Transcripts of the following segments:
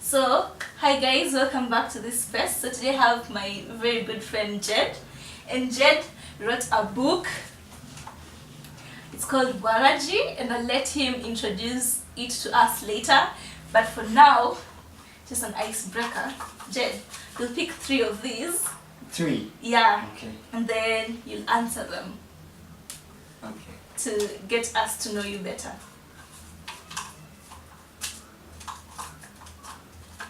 So, hi guys, welcome back to this space. So today I have my very good friend Jed, and Jed wrote a book. It's called Waraji, and I'll let him introduce it to us later. But for now, just an icebreaker. Jed, you'll pick 3 of these. 3? Yeah. Okay. And then you'll answer them. Okay. To get us to know you better.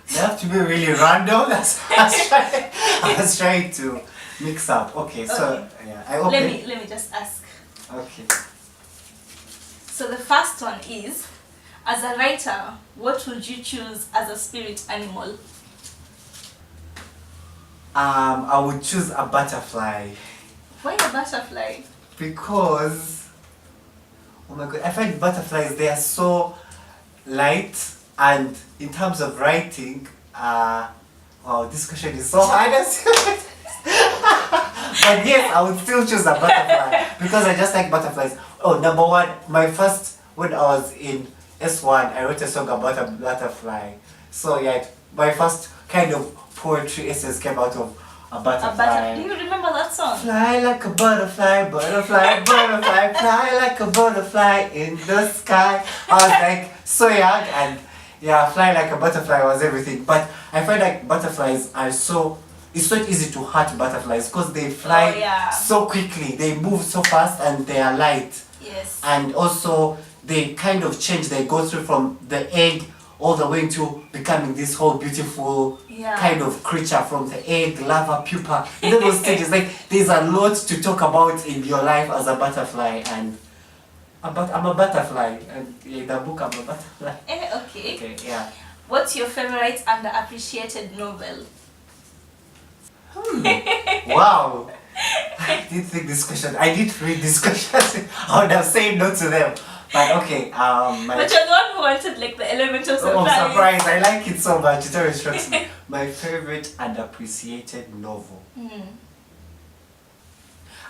They have to be really random. That's I was trying to mix up. Okay, so yeah, I open. Let me just ask. Okay. So the first one is, as a writer, what would you choose as a spirit animal? I would choose a butterfly. Why a butterfly? Because, oh my god, I find butterflies, they are so light, and in terms of writing, wow, this question is so hard. But yes, I would still choose a butterfly because I just like butterflies. Oh, number 1, when I was in S1, I wrote a song about a butterfly. So yeah, my first kind of poetry essays came out of a butterfly. Do you remember that song? Fly like a butterfly, butterfly, butterfly, fly like a butterfly in the sky. I was like so young, and yeah, fly like a butterfly was everything. But I find like butterflies are it's so easy to hurt butterflies because they fly so quickly, they move so fast, and they are light. Yes. And also they kind of change, they go through from the egg all the way into becoming this whole beautiful kind of creature, from the egg, larva, pupa, in those stages. Like, there's a lot to talk about in your life as a butterfly, and I'm a butterfly, and in the book I'm a butterfly. Okay. Okay, yeah. What's your favorite underappreciated novel? Wow. I didn't think this question. I did read this question. I would have said no to them. But okay, but you're the one who wanted like the element of surprise. Oh, surprise! I like it so much. It always strikes me. My favorite underappreciated novel.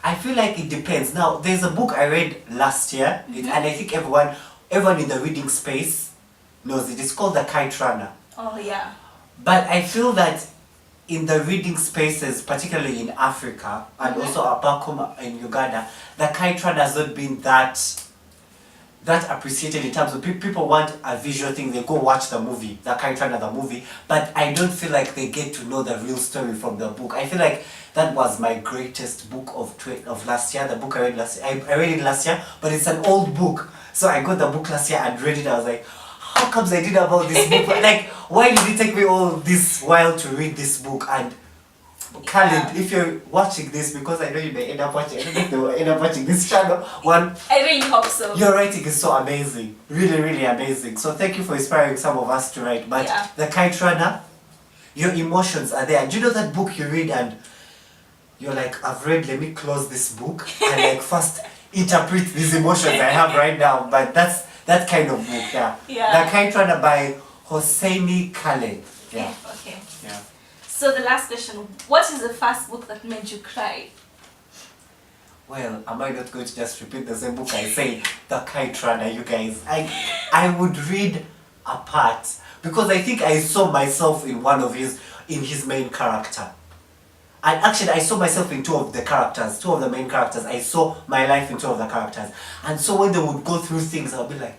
I feel like it depends. Now, there's a book I read last year, and I think everyone in the reading space knows it. It's called The Kite Runner. Oh yeah. But I feel that in the reading spaces, particularly in Africa and also back home in Uganda, The Kite Runner has not been that appreciated in terms of people want a visual thing. They go watch the movie, The Kite Runner, the movie, but I don't feel like they get to know the real story from the book. I feel like that was my greatest book of last year. The book I read last year, I read it last year, but it's an old book. So I got the book last year and read it. I was like, how comes I did about this book? Like, why did it take me all this while to read this book? And Khalid, if you're watching this, because I know you may end up watching, I don't know if they will end up watching this channel. One, I really hope so. Your writing is so amazing, really, really amazing. So thank you for inspiring some of us to write. But The Kite Runner, your emotions are there. Do you know that book you read and you're like, I've read, let me close this book and like first interpret these emotions I have right now. But that's that kind of book, yeah. The Kite Runner by Hosseini Khaled. Yeah. Okay. Yeah. So the last question, what is the first book that made you cry? Well, am I not going to just repeat the same book I say, The Kite Runner, you guys? I would read a part because I think I saw myself in his main character. And actually I saw myself in 2 of the main characters. I saw my life in 2 of the characters. And so when they would go through things, I'll be like,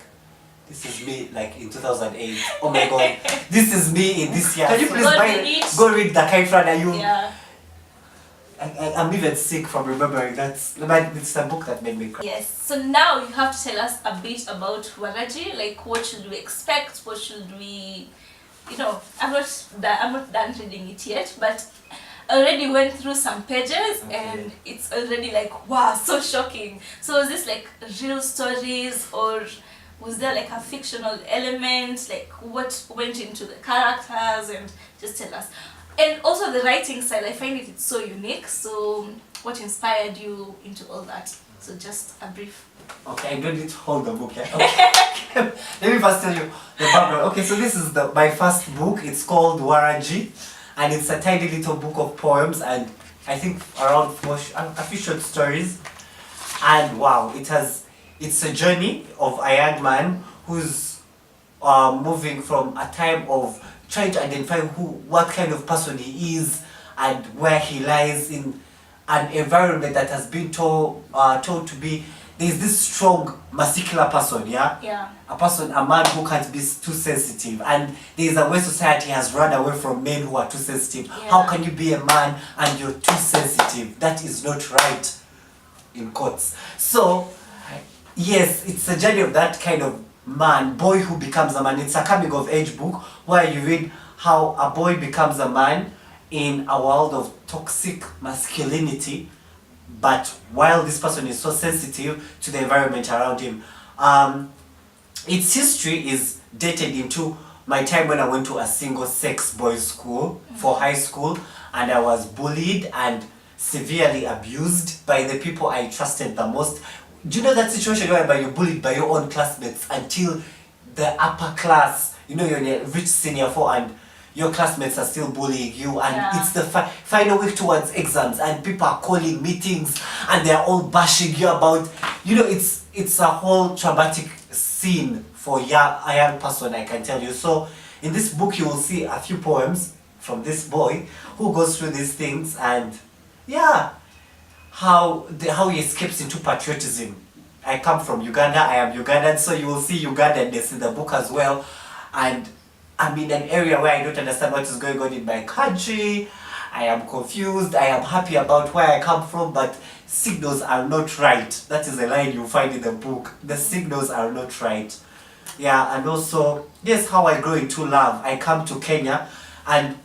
this is me like in 2008. Oh my god, this is me in this year. Can you please go read The Kite Runner? I'm even sick from remembering that. It's a book that made me cry. Yes. So now you have to tell us a bit about Waraji. Like, what should we expect? What should we, I'm not done reading it yet, but I already went through some pages and it's already like, wow, so shocking. So is this like real stories, or was there like a fictional element? Like, what went into the characters? And just tell us. And also the writing style, I find it's so unique. So what inspired you into all that? So just a brief. Okay, I don't need to hold the book, yeah? Okay. Let me first tell you the background. Okay, so this is my first book. It's called Waraji, and it's a tiny little book of poems, and I think around a few short stories. And wow, it's a journey of a young man who's moving from a time of trying to identify what kind of person he is and where he lies in an environment that has been told to be, there's this strong muscular person, Yeah. a man who can't be too sensitive, and there's a way society has run away from men who are too sensitive. Yeah. How can you be a man and you're too sensitive? That is not right, in quotes. So yes, it's a journey of that kind of boy who becomes a man. It's a coming of age book where you read how a boy becomes a man in a world of toxic masculinity, but while this person is so sensitive to the environment around him. Its history is dated into my time when I went to a single-sex boys' school for high school, and I was bullied and severely abused by the people I trusted the most. Do you know that situation whereby you're bullied by your own classmates until the upper class, you're in a rich senior 4 and your classmates are still bullying you, and it's the final week towards exams and people are calling meetings and they're all bashing you about, it's a whole traumatic scene for a young person, I can tell you. So in this book you will see a few poems from this boy who goes through these things, and how he escapes into patriotism. I come from Uganda, I am Ugandan, so you will see Ugandanness in the book as well. And I'm in an area where I don't understand what is going on in my country. I am confused, I am happy about where I come from, but signals are not right. That is a line you find in the book. The signals are not right. And also, yes, how I grow into love. I come to Kenya, and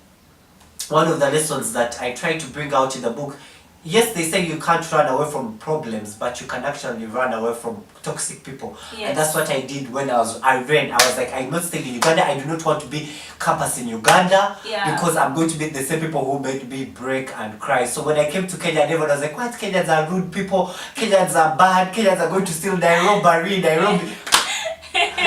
one of the lessons that I try to bring out in the book, yes, they say you can't run away from problems, but you can actually run away from toxic people. Yes. And that's what I did when I was like, I'm not staying in Uganda. I do not want to be campus in Uganda, because I'm going to meet the same people who made me break and cry. So when I came to Kenya, everyone was like, what? Kenyans are rude people, Kenyans are bad, Kenyans are going to steal Nairobi.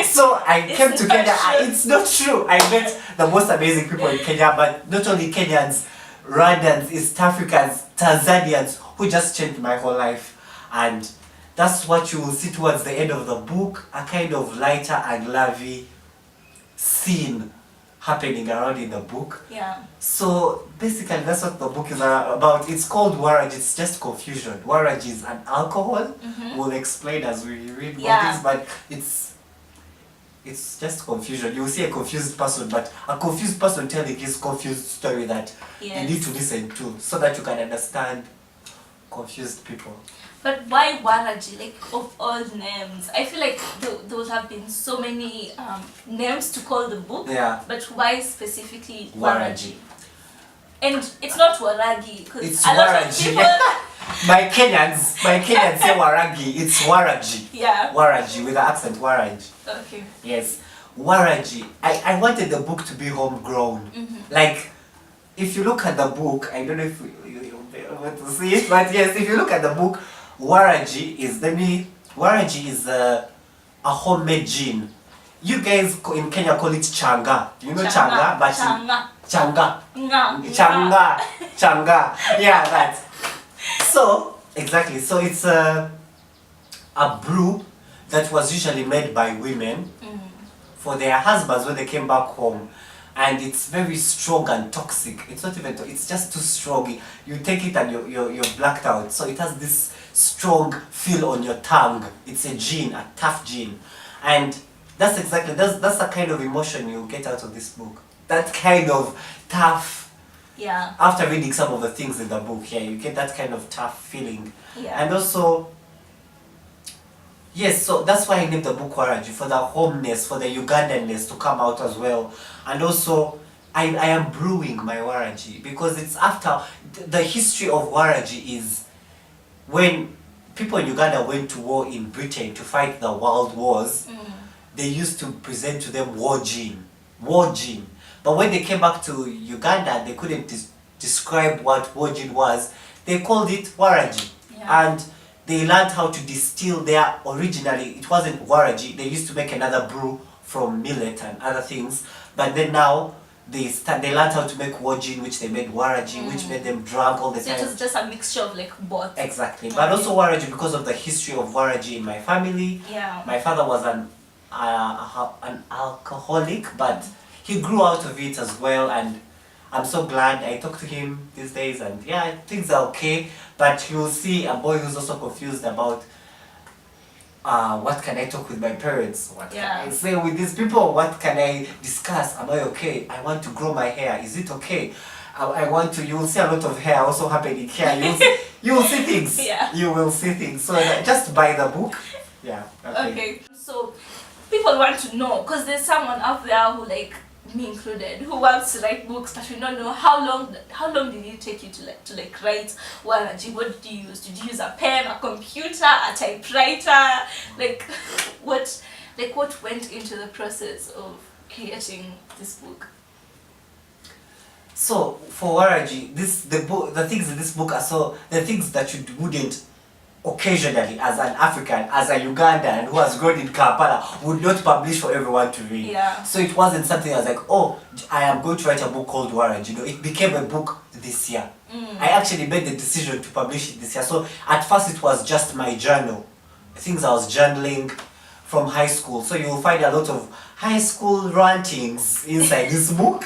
So I came to Kenya. It's not true. I met the most amazing people in Kenya, but not only Kenyans, Rwandans, East Africans, Tanzanians, who just changed my whole life. And that's what you will see towards the end of the book, a kind of lighter and lovey scene happening around in the book. So basically that's what the book is about. It's called Waraj, it's just confusion. Waraj is an alcohol. We'll explain as we read more things, but it's just confusion. You will see a confused person, but a confused person telling his confused story that you need to listen to, so that you can understand confused people. But why Waraji? Like, of all names, I feel like there would have been so many names to call the book. But why specifically Waraji? And it's not Waragi, because a lot of people. My Kenyans say Waragi. It's Waraji. Waraji with the accent Waraji. Okay. Yes, Waraji. I wanted the book to be homegrown. Like, if you look at the book, I don't know if you'll be able to see it, but yes, if you look at the book, Waraji is a homemade gin. You guys in Kenya call it changa. You know changa, but changa. Yeah, that. So exactly. So it's a brew that was usually made by women for their husbands when they came back home, and it's very strong and toxic. It's not even. It's just too strong. You take it and you're blacked out. So it has this strong feel on your tongue. It's a gin, a tough gin, and that's the kind of emotion you get out of this book. That kind of tough. After reading some of the things in the book, you get that kind of tough feeling. And also, yes, so that's why I named the book Waraji, for the homeness, for the Ugandanness to come out as well. And also, I am brewing my Waraji, because it's after the history of Waraji is when people in Uganda went to war in Britain to fight the world wars. They used to present to them war gin. But when they came back to Uganda, they couldn't describe what war gin was. They called it Waraji. And they learned how to distill there. Originally, it wasn't Waraji. They used to make another brew from millet and other things. But then now, they learned how to make war gin, which they made Waraji, which made them drunk all the time. So it was just a mixture of like both. Exactly. But also Waraji, because of the history of Waraji in my family. My father was an alcoholic, but he grew out of it as well, and I'm so glad. I talk to him these days, and yeah, things are okay. But you'll see a boy who's also confused about what can I talk with my parents? What can I say with these people? What can I discuss? Am I okay? I want to grow my hair. Is it okay? I want to. You will see a lot of hair also happening here. You will see things. Yeah. You will see things. So just buy the book. Yeah. Okay. So people want to know, because there's someone out there who, like me included, who wants to write books, but we don't know how long did it take you to write Waraji? What did you use? Did you use a pen, a computer, a typewriter? What went into the process of creating this book? So for Waraji, the things in this book are the things that you wouldn't occasionally, as an African, as a Ugandan who has grown in Kampala, would not publish for everyone to read. Yeah. So it wasn't something I was like, oh, I am going to write a book called Waraji. It became a book this year. I actually made the decision to publish it this year. So at first it was just my journal, things I was journaling from high school. So you will find a lot of high school rantings inside this book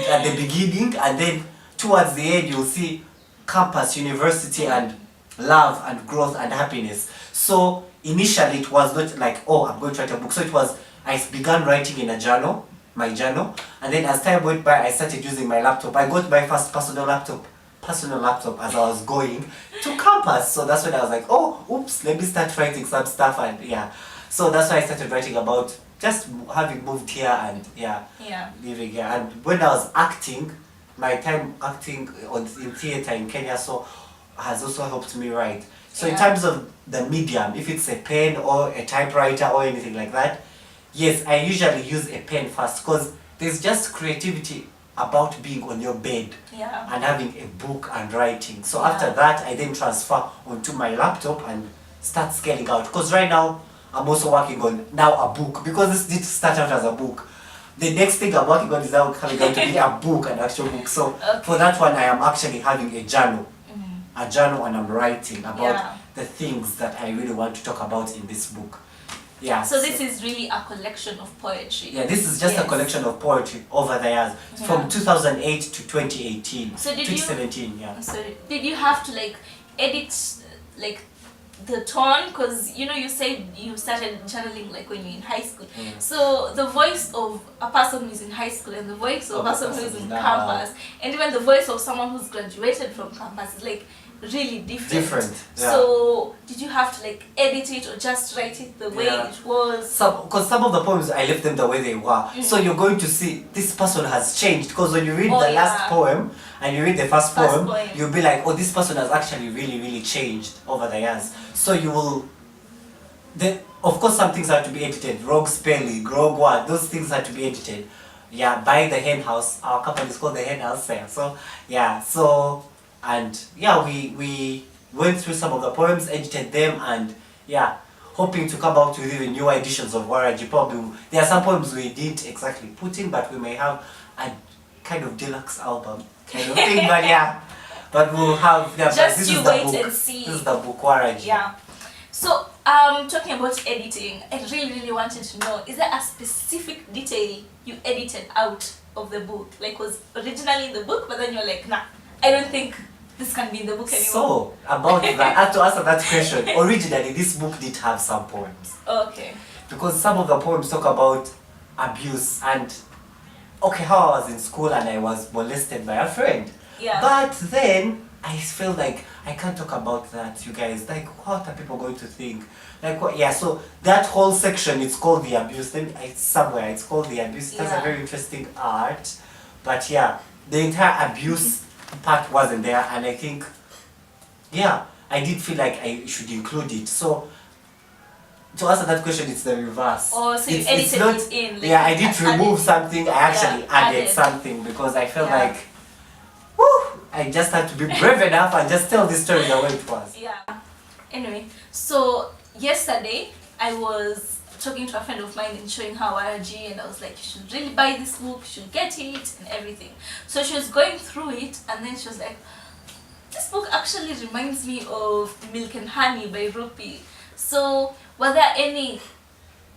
at the beginning, and then towards the end you'll see campus, university, and love and growth and happiness. So initially it was not like, oh, I'm going to write a book. So it was, I began writing in a journal, my journal, and then as time went by I started using my laptop. I got my first personal laptop as I was going to campus. So that's when I was like, oh, oops, let me start writing some stuff, and yeah. So that's why I started writing about just having moved here and living here. And when I was acting, my time acting in theatre in Kenya has also helped me write. So in terms of the medium, if it's a pen or a typewriter or anything like that, yes, I usually use a pen first, because there's just creativity about being on your bed and having a book and writing. So after that, I then transfer onto my laptop and start scaling out. Because right now, I'm also working on now a book, because this did start out as a book. The next thing I'm working on is now coming out to be a book, an actual book. So for that one, I am actually having a journal, and I'm writing about the things that I really want to talk about in this book. Yeah. So this is really a collection of poetry. Yeah, this is just a collection of poetry over the years, from 2008 to 2018. So 2017, yeah. So did you have to edit the tone, because you said you started journaling when you're in high school. So the voice of a person who's in high school and the voice of a person who's in campus, and even the voice of someone who's graduated from campus is really different. So did you have to edit it or just write it the way it was? Because some of the poems I left them the way they were. So you're going to see this person has changed, because when you read the last poem and you read the first poem, you'll be like, oh, this person has actually really, really changed over the years. So you will, of course some things have to be edited, wrong spelling, wrong word, those things have to be edited. Yeah, by the Hen House. Our company is called the Hen House there. So yeah, we went through some of the poems, edited them, and hoping to come out with even new editions of Waraji. Probably there are some poems we didn't exactly put in, but we may have a kind of deluxe album kind of thing. But we'll have just you wait and see. This is the book Waraji. Yeah. So talking about editing, I really wanted to know, is there a specific detail you edited out of the book? Was originally in the book, but then you're like, nah, I don't think this can be in the book anymore. So, about that, to answer that question, originally this book did have some poems. Okay. Because some of the poems talk about abuse and, how I was in school and I was molested by a friend. Yeah. But then, I feel like I can't talk about that, you guys. What are people going to think? So that whole section, it's called the abuse. Then it's called the abuse. It has a very interesting art. But the entire abuse part wasn't there, and I think I did feel like I should include it. So to answer that question, it's the reverse. Oh, so you edited it in. I did remove something, I actually added something, because I felt like I just had to be brave enough and just tell this story the way it was. Anyway, so yesterday I was talking to a friend of mine and showing her Waraji, and I was like, you should really buy this book, you should get it and everything. So she was going through it, and then she was like, this book actually reminds me of Milk and Honey by Rupi. So were there any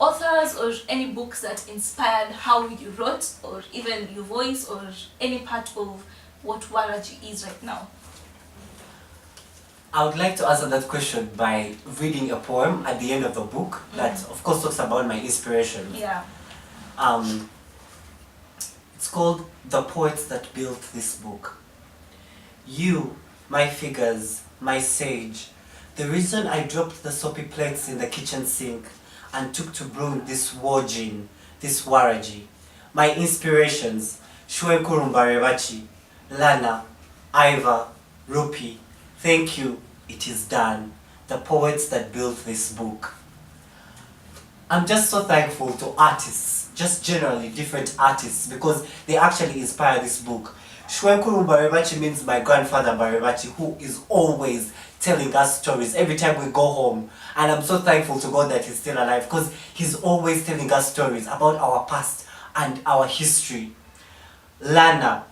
authors or any books that inspired how you wrote, or even your voice, or any part of what Waraji is right now? I would like to answer that question by reading a poem at the end of the book that, of course, talks about my inspirations. Yeah. It's called The Poets That Built This Book. You, my figures, my sage, the reason I dropped the soapy plates in the kitchen sink and took to brewing this wajin, this waraji. My inspirations, Shwenkurumbarebachi, Lana, Iva, Rupi. Thank you, it is done. The poets that built this book. I'm just so thankful to artists, just generally different artists, because they actually inspire this book. Shwenkuru Barebachi means my grandfather Barebachi, who is always telling us stories every time we go home. And I'm so thankful to God that he's still alive, because he's always telling us stories about our past and our history. Lana,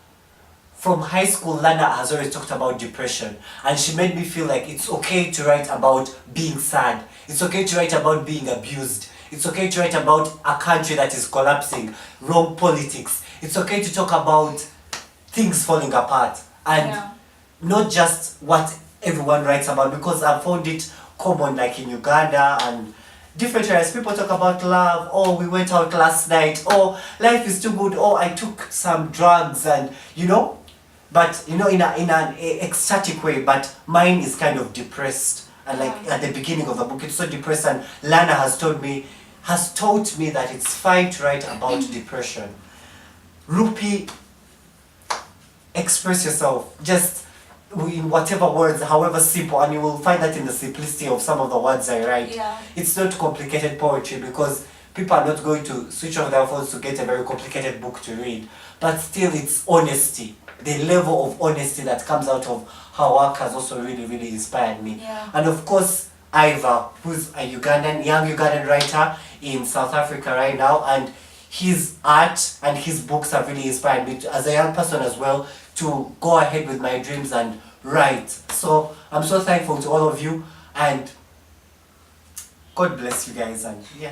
from high school, Lana has always talked about depression, and she made me feel like it's okay to write about being sad. It's okay to write about being abused. It's okay to write about a country that is collapsing, wrong politics. It's okay to talk about things falling apart, and not just what everyone writes about, because I found it common, like in Uganda and different areas. People talk about love. Oh, we went out last night. Oh, life is too good. Oh, I took some drugs, and but in an ecstatic way. But mine is kind of depressed, and like at the beginning of the book, it's so depressed. And Lana has taught me that it's fine to write about depression. Rupi, express yourself, just in whatever words, however simple, and you will find that in the simplicity of some of the words I write. Yeah. It's not complicated poetry, because people are not going to switch off their phones to get a very complicated book to read. But still, it's honesty. The level of honesty that comes out of her work has also really, really inspired me. Yeah. And of course, Iva, who's a young Ugandan writer in South Africa right now, and his art and his books have really inspired me as a young person as well to go ahead with my dreams and write. So I'm so thankful to all of you, and God bless you guys. And yeah.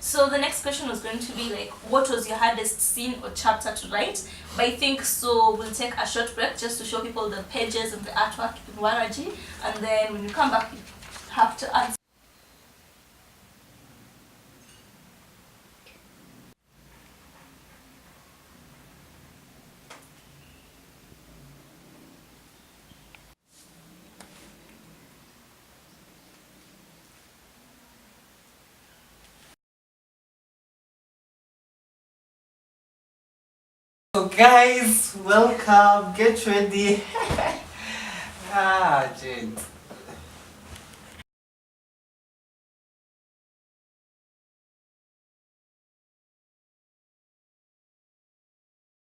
So the next question was going to be like, what was your hardest scene or chapter to write? But I think so we'll take a short break just to show people the pages and the artwork in Waraji, and then when you come back you have to answer. So guys, welcome, get ready. Jane.